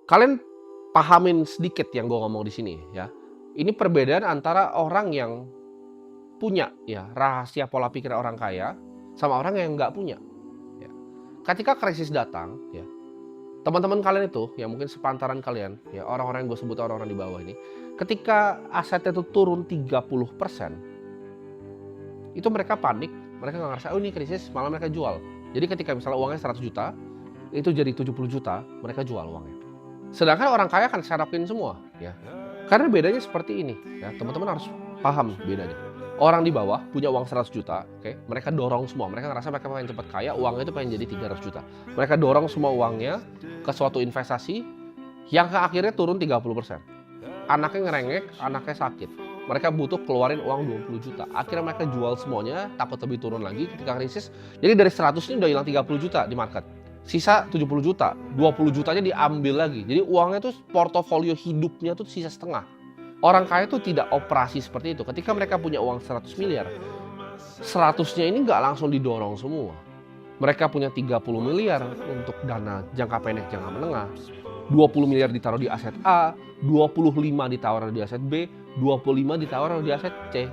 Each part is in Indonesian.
Kalian pahamin sedikit yang gue ngomong di sini ya. Ini perbedaan antara orang yang punya ya rahasia pola pikir orang kaya sama orang yang nggak punya. Ya. Ketika krisis datang, ya teman-teman kalian itu, ya mungkin sepantaran kalian, ya orang-orang yang gue sebut orang-orang di bawah ini, ketika asetnya itu turun 30%, itu mereka panik, mereka nggak ngerasa, oh ini krisis, malah mereka jual. Jadi ketika misalnya uangnya 100 juta, itu jadi 70 juta, mereka jual uangnya. Sedangkan orang kaya akan serapin semua, ya. Karena bedanya seperti ini, ya teman-teman harus paham bedanya. Orang di bawah punya uang 100 juta, oke, mereka dorong semua, mereka ngerasa mereka pengen cepat kaya, uangnya itu pengen jadi 300 juta. Mereka dorong semua uangnya ke suatu investasi yang akhirnya turun 30%. Anaknya ngerengek, anaknya sakit. Mereka butuh keluarin uang 20 juta. Akhirnya mereka jual semuanya, takut lebih turun lagi ketika krisis. Jadi dari 100 ini udah hilang 30 juta di market. Sisa 70 juta, 20 jutanya diambil lagi. Jadi uangnya tuh portofolio hidupnya tuh sisa setengah. Orang kaya tuh tidak operasi seperti itu. Ketika mereka punya uang 100 miliar, 100-nya ini nggak langsung didorong semua. Mereka punya 30 miliar untuk dana jangka pendek, jangka menengah. 20 miliar ditaruh di aset A, 25 ditaruh di aset B, 25 ditaruh di aset C.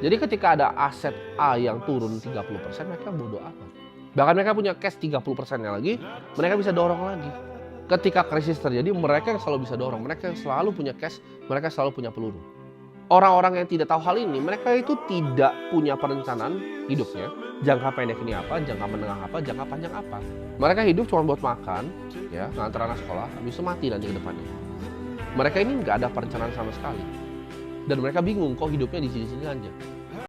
Jadi ketika ada aset A yang turun 30%, mereka bodoh amat. Bahkan mereka punya cash 30%-nya lagi, mereka bisa dorong lagi. Ketika krisis terjadi, mereka yang selalu bisa dorong, mereka yang selalu punya cash, mereka selalu punya peluru. Orang-orang yang tidak tahu hal ini, mereka itu tidak punya perencanaan hidupnya. Jangka pendek ini apa, jangka menengah apa, jangka panjang apa. Mereka hidup cuma buat makan, ya, ngantar anak sekolah, habis itu mati nanti ke depannya. Mereka ini nggak ada perencanaan sama sekali. Dan mereka bingung kok hidupnya di sini-sini aja.